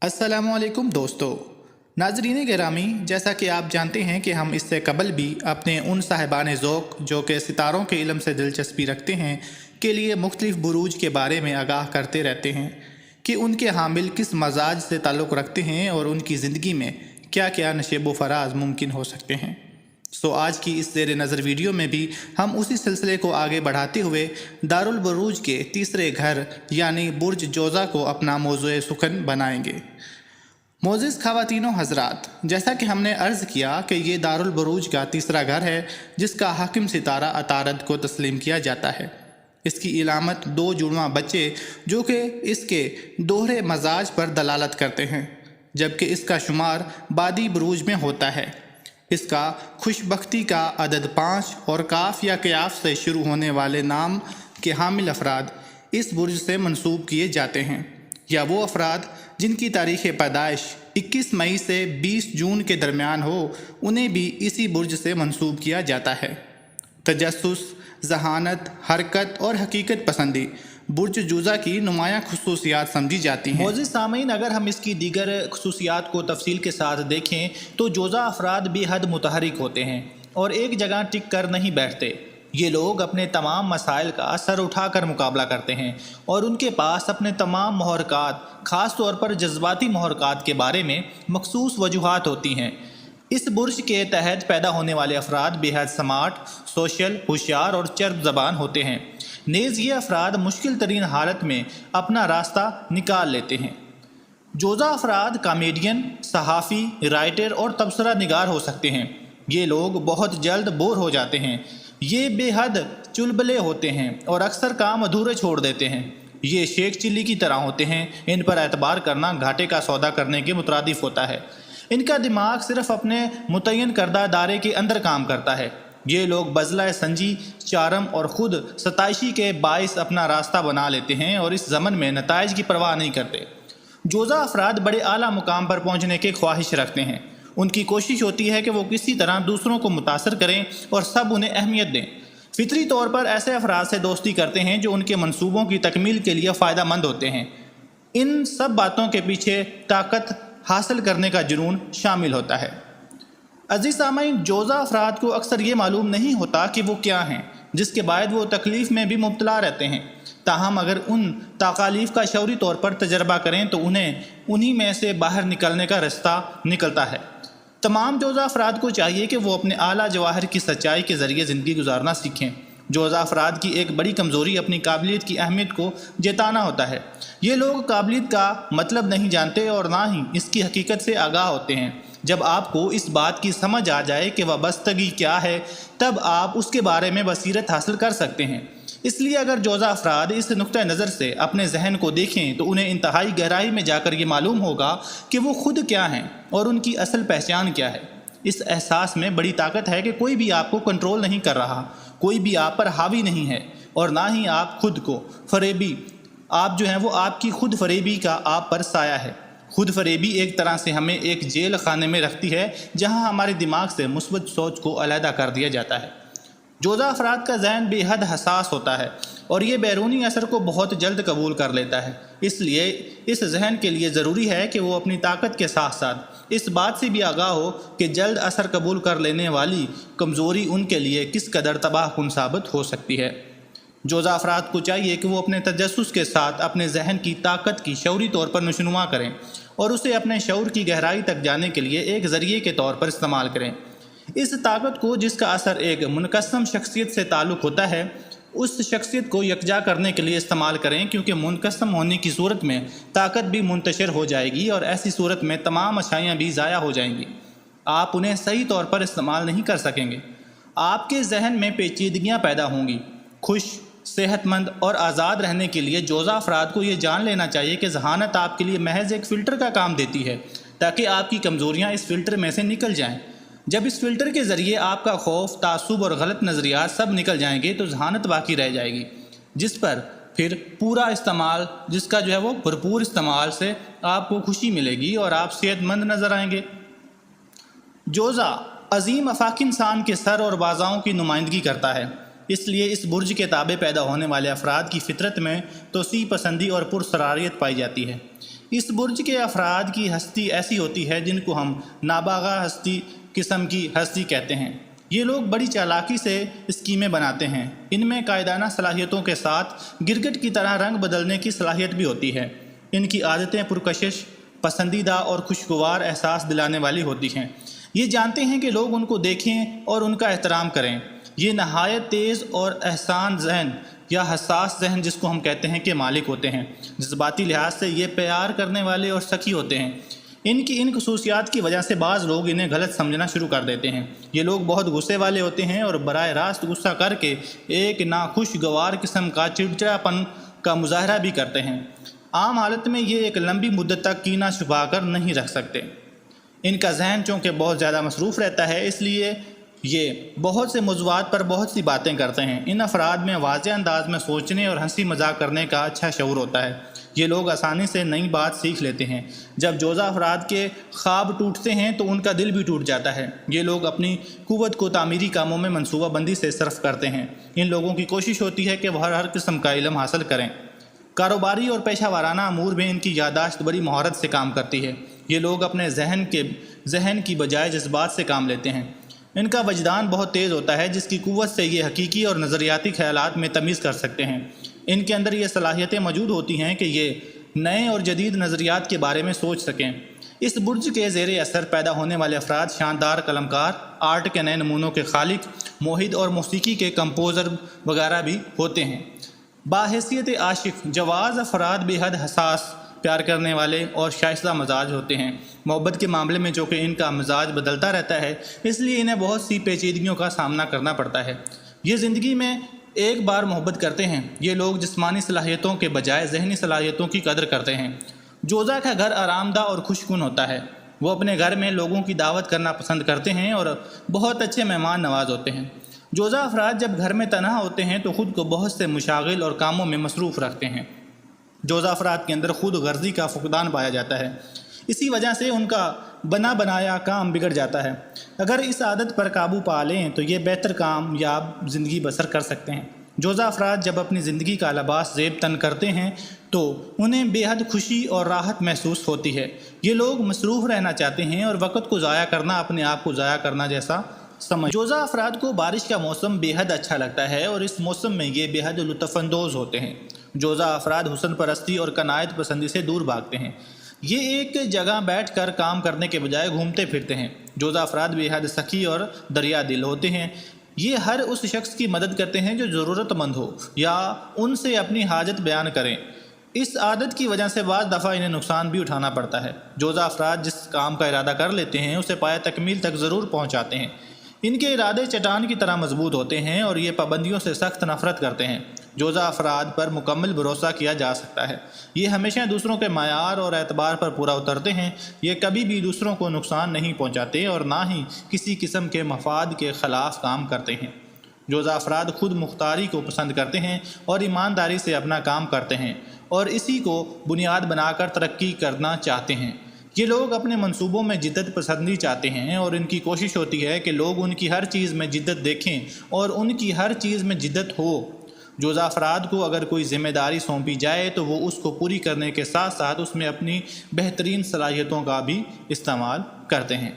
अस्सलाम वालेकुम दोस्तों। नाजरीन गिरामी, जैसा कि आप जानते हैं कि हम इससे कबल भी अपने उन साहिबान ज़ौक़ जो कि सितारों के इल्म से दिलचस्पी रखते हैं के लिए मुख्तलिफ़ बुरूज के बारे में आगाह करते रहते हैं कि उनके हामिल किस मजाज से ताल्लुक़ रखते हैं और उनकी ज़िंदगी में क्या क्या नशेब व फराज मुमकिन हो सकते हैं। आज की इस ज़ेर नज़र वीडियो में भी हम उसी सिलसिले को आगे बढ़ाते हुए दारुल बुरूज के तीसरे घर यानी बुर्ज जोज़ा को अपना मौज़ूए सुखन बनाएंगे। मोअज़्ज़िज़ ख़वातीनो हज़रात, जैसा कि हमने अर्ज़ किया कि ये दारुल बुरूज का तीसरा घर है जिसका हाकिम सितारा अतारद को तस्लीम किया जाता है। इसकी इलामत दो जुड़वां बच्चे जो कि इसके दोहरे मजाज पर दलालत करते हैं, जबकि इसका शुमार बादी बुरूज में होता है। इसका खुशबख्ती का अदद 5 और काफ या क़याफ से शुरू होने वाले नाम के हामिल अफराद इस बुर्ज से मंसूब किए जाते हैं, या वो अफराद जिनकी तारीख़ पैदाइश 21 मई से 20 जून के दरमियान हो उन्हें भी इसी बुर्ज से मंसूब किया जाता है। तजस्सुस, ज़हानत, हरकत और हकीकत पसंदी बुर्ज जोज़ा की नुमायाँ खुसूसियात समझी जाती हैं। मोअज़्ज़िज़ सामीन, अगर हम इसकी दीगर खुसूसियात को तफसील के साथ देखें तो जोज़ा अफराद बेहद मुतहरिक होते हैं और एक जगह टिक कर नहीं बैठते। ये लोग अपने तमाम मसाइल का सर उठाकर मुकाबला करते हैं और उनके पास अपने तमाम महरक़ात, ख़ास तौर पर जज्बाती महरक़ात के बारे में मखसूस वजूहात होती हैं। इस बुर्ज के तहत पैदा होने वाले अफराद बेहद स्मार्ट, सोशल, होशियार और चर्ब ज़बान होते हैं। नेज़ ये अफराद मुश्किल तरीन हालत में अपना रास्ता निकाल लेते हैं। जोज़ा अफराद कॉमेडियन, सहाफ़ी, राइटर और तबसरा निगार हो सकते हैं। ये लोग बहुत जल्द बोर हो जाते हैं। ये बेहद चुलबले होते हैं और अक्सर काम अधूरे छोड़ देते हैं। ये शेख चिल्ली की तरह होते हैं। इन पर एतबार करना घाटे का सौदा करने के मुतरादिफ होता है। इनका दिमाग सिर्फ अपने मुतय्यन करदा दायरे के अंदर काम करता है। ये लोग बज़ला संजी, चारम और ख़ुद सताइशी के बाइस अपना रास्ता बना लेते हैं और इस ज़मन में नताइज की परवाह नहीं करते। जोज़ा अफराद बड़े आला मुकाम पर पहुँचने की ख्वाहिश रखते हैं। उनकी कोशिश होती है कि वो किसी तरह दूसरों को मुतासर करें और सब उन्हें अहमियत दें। फितरी तौर पर ऐसे अफराद से दोस्ती करते हैं जो उनके मंसूबों की तकमील के लिए फ़ायदा मंद होते हैं। इन सब बातों के पीछे ताकत हासिल करने का जुनून शामिल होता है। अज़ीज़ सामीन, जोज़ा अफराद को अक्सर ये मालूम नहीं होता कि वो क्या हैं, जिसके बाद वो तकलीफ़ में भी मुब्तला रहते हैं। ताहम अगर उन तकालीफ का शौरी तौर पर तजर्बा करें तो उन्हें उन्हीं में से बाहर निकलने का रास्ता निकलता है। तमाम जोज़ा अफराद को चाहिए कि वो अपने आला जवाहर की सच्चाई के ज़रिए ज़िंदगी गुजारना सीखें। जोज़ा अफराद की एक बड़ी कमज़ोरी अपनी काबिलियत की अहमियत को जताना होता है। ये लोग काबिलियत का मतलब नहीं जानते और ना ही इसकी हकीकत से आगाह होते हैं। जब आपको इस बात की समझ आ जाए कि वाबस्तगी क्या है, तब आप उसके बारे में बसीरत हासिल कर सकते हैं। इसलिए अगर जोज़ा अफराद इस नुक्ता नज़र से अपने जहन को देखें तो उन्हें इंतहाई गहराई में जाकर ये मालूम होगा कि वो खुद क्या हैं और उनकी असल पहचान क्या है। इस एहसास में बड़ी ताकत है कि कोई भी आपको कंट्रोल नहीं कर रहा, कोई भी आप पर हावी नहीं है और ना ही आप खुद को फरेबी, आप जो हैं वो आपकी खुद फरेबी का आप पर साया है। खुद फरेबी एक तरह से हमें एक जेल खाने में रखती है जहां हमारे दिमाग से मुस्बत सोच को अलहदा कर दिया जाता है। जोज़ा अफराद का जहन बेहद हसास होता है और ये बैरूनी असर को बहुत जल्द कबूल कर लेता है। इसलिए इस जहन के लिए ज़रूरी है कि वो अपनी ताकत के साथ साथ इस बात से भी आगाह हो कि जल्द असर कबूल कर लेने वाली कमज़ोरी उनके लिए किस कदर तबाहकुन साबित हो सकती है। जोज़ा अफराद को चाहिए कि वो अपने तजस्सुस के साथ अपने जहन की ताकत की शौरी तौर पर नशनुमा करें और उसे अपने शऊर की गहराई तक जाने के लिए एक ज़रिए के तौर पर इस्तेमाल करें। इस ताकत को, जिसका असर एक मुनक़स्सम शख्सियत से ताल्लुक़ होता है, उस शख्सियत को यकजा करने के लिए इस्तेमाल करें, क्योंकि मुनक़स्सम होने की सूरत में ताकत भी मुंतशिर हो जाएगी और ऐसी सूरत में तमाम अच्छाइयाँ भी ज़ाया हो जाएंगी। आप उन्हें सही तौर पर इस्तेमाल नहीं कर सकेंगे। आपके जहन में पेचीदगियाँ पैदा होंगी। खुश, सेहतमंद और आज़ाद रहने के लिए जोज़ा अफराद को ये जान लेना चाहिए कि ज़हानत आपके लिए महज एक फ़िल्टर का काम देती है, ताकि आपकी कमज़ोरियाँ इस फ़िल्टर में से निकल जाएँ। जब इस फ़िल्टर के ज़रिए आपका खौफ, तासुब और गलत नज़रियात सब निकल जाएंगे तो ज़हानत बाकी रह जाएगी, जिस पर फिर पूरा इस्तेमाल, जिसका जो है वो भरपूर इस्तेमाल से आपको खुशी मिलेगी और आप सेहतमंद नज़र आएंगे। जोज़ा अजीम अफाक इंसान के सर और बाज़ाओं की नुमाइंदगी करता है। اس لیے اس برج کے تابع پیدا ہونے والے افراد کی فطرت میں توسیع پسندی اور پرسراریت پائی جاتی ہے۔ اس برج کے افراد کی ہستی ایسی ہوتی ہے جن کو ہم نابغہ ہستی قسم کی ہستی کہتے ہیں۔ یہ لوگ بڑی چالاکی سے اسکیمیں بناتے ہیں۔ ان میں قائدانہ صلاحیتوں کے ساتھ گرگٹ کی طرح رنگ بدلنے کی صلاحیت بھی ہوتی ہے۔ ان کی عادتیں پرکشش، پسندیدہ اور خوشگوار احساس دلانے والی ہوتی ہیں۔ یہ جانتے ہیں کہ لوگ ان کو دیکھیں اور ان کا احترام کریں۔ یہ نہایت تیز اور احسان ذہن یا حساس ذہن جس کو ہم کہتے ہیں کہ مالک ہوتے ہیں۔ جذباتی لحاظ سے یہ پیار کرنے والے اور سخی ہوتے ہیں۔ ان کی ان خصوصیات کی وجہ سے بعض لوگ انہیں غلط سمجھنا شروع کر دیتے ہیں۔ یہ لوگ بہت غصے والے ہوتے ہیں اور براہ راست غصہ کر کے ایک ناخوشگوار قسم کا چڑچڑاپن کا مظاہرہ بھی کرتے ہیں۔ عام حالت میں یہ ایک لمبی مدت تک کینہ چھپا کر نہیں رکھ سکتے۔ ان کا ذہن چونکہ بہت زیادہ مصروف رہتا ہے، اس لیے یہ بہت سے موضوعات پر بہت سی باتیں کرتے ہیں۔ ان افراد میں واضح انداز میں سوچنے اور ہنسی مذاق کرنے کا اچھا شعور ہوتا ہے۔ یہ لوگ آسانی سے نئی بات سیکھ لیتے ہیں۔ جب جوزا افراد کے خواب ٹوٹتے ہیں تو ان کا دل بھی ٹوٹ جاتا ہے۔ یہ لوگ اپنی قوت کو تعمیری کاموں میں منصوبہ بندی سے صرف کرتے ہیں۔ ان لوگوں کی کوشش ہوتی ہے کہ وہ ہر قسم کا علم حاصل کریں۔ کاروباری اور پیشہ ورانہ امور میں ان کی یادداشت بڑی مہارت سے کام کرتی ہے۔ یہ لوگ اپنے ذہن کی بجائے جذبات سے کام لیتے ہیں۔ ان کا وجدان بہت تیز ہوتا ہے جس کی قوت سے یہ حقیقی اور نظریاتی خیالات میں تمیز کر سکتے ہیں۔ ان کے اندر یہ صلاحیتیں موجود ہوتی ہیں کہ یہ نئے اور جدید نظریات کے بارے میں سوچ سکیں۔ اس برج کے زیر اثر پیدا ہونے والے افراد شاندار قلمکار، آرٹ کے نئے نمونوں کے خالق، موحد اور موسیقی کے کمپوزر وغیرہ بھی ہوتے ہیں۔ باحیثیت عاشق جواز افراد بے حد حساس، پیار کرنے والے اور شائستہ مزاج ہوتے ہیں۔ محبت کے معاملے میں چونکہ ان کا مزاج بدلتا رہتا ہے، اس لیے انہیں بہت سی پیچیدگیوں کا سامنا کرنا پڑتا ہے۔ یہ زندگی میں ایک بار محبت کرتے ہیں۔ یہ لوگ جسمانی صلاحیتوں کے بجائے ذہنی صلاحیتوں کی قدر کرتے ہیں۔ جوزا کا گھر آرام دہ اور خوشگوار ہوتا ہے۔ وہ اپنے گھر میں لوگوں کی دعوت کرنا پسند کرتے ہیں اور بہت اچھے مہمان نواز ہوتے ہیں۔ جوزا افراد جب گھر میں تنہا ہوتے ہیں تو خود کو بہت سے مشاغل اور کاموں میں مصروف رکھتے ہیں۔ جوزا افراد کے اندر خود غرضی کا فقدان پایا جاتا ہے۔ اسی وجہ سے ان کا بنا بنایا کام بگڑ جاتا ہے۔ اگر اس عادت پر قابو پا لیں تو یہ بہتر کامیاب زندگی بسر کر سکتے ہیں۔ جوزا افراد جب اپنی زندگی کا لباس زیب تن کرتے ہیں تو انہیں بے حد خوشی اور راحت محسوس ہوتی ہے۔ یہ لوگ مصروف رہنا چاہتے ہیں اور وقت کو ضائع کرنا اپنے آپ کو ضائع کرنا جیسا سمجھ۔ جوزا افراد کو بارش کا موسم بے حد اچھا لگتا ہے اور اس موسم میں یہ بے حد لطف اندوز ہوتے ہیں۔ جوزا افراد حسن پرستی اور قناعت پسندی سے دور بھاگتے ہیں۔ یہ ایک جگہ بیٹھ کر کام کرنے کے بجائے گھومتے پھرتے ہیں۔ جوزا افراد بے حد سخی اور دریا دل ہوتے ہیں۔ یہ ہر اس شخص کی مدد کرتے ہیں جو ضرورت مند ہو یا ان سے اپنی حاجت بیان کریں۔ اس عادت کی وجہ سے بعض دفعہ انہیں نقصان بھی اٹھانا پڑتا ہے۔ جوزا افراد جس کام کا ارادہ کر لیتے ہیں اسے پایہ تکمیل تک ضرور پہنچاتے ہیں۔ ان کے ارادے چٹان کی طرح مضبوط ہوتے ہیں اور یہ پابندیوں سے سخت نفرت کرتے ہیں۔ جوزا افراد پر مکمل بھروسہ کیا جا سکتا ہے۔ یہ ہمیشہ دوسروں کے معیار اور اعتبار پر پورا اترتے ہیں۔ یہ کبھی بھی دوسروں کو نقصان نہیں پہنچاتے اور نہ ہی کسی قسم کے مفاد کے خلاف کام کرتے ہیں۔ جوزا افراد خود مختاری کو پسند کرتے ہیں اور ایمانداری سے اپنا کام کرتے ہیں اور اسی کو بنیاد بنا کر ترقی کرنا چاہتے ہیں۔ یہ لوگ اپنے منصوبوں میں جدت پسندی چاہتے ہیں اور ان کی کوشش ہوتی ہے کہ لوگ ان کی ہر چیز میں جدت دیکھیں اور ان کی ہر چیز میں جدت ہو۔ جوزا افراد کو اگر کوئی ذمہ داری سونپی جائے تو وہ اس کو پوری کرنے کے ساتھ ساتھ اس میں اپنی بہترین صلاحیتوں کا بھی استعمال کرتے ہیں۔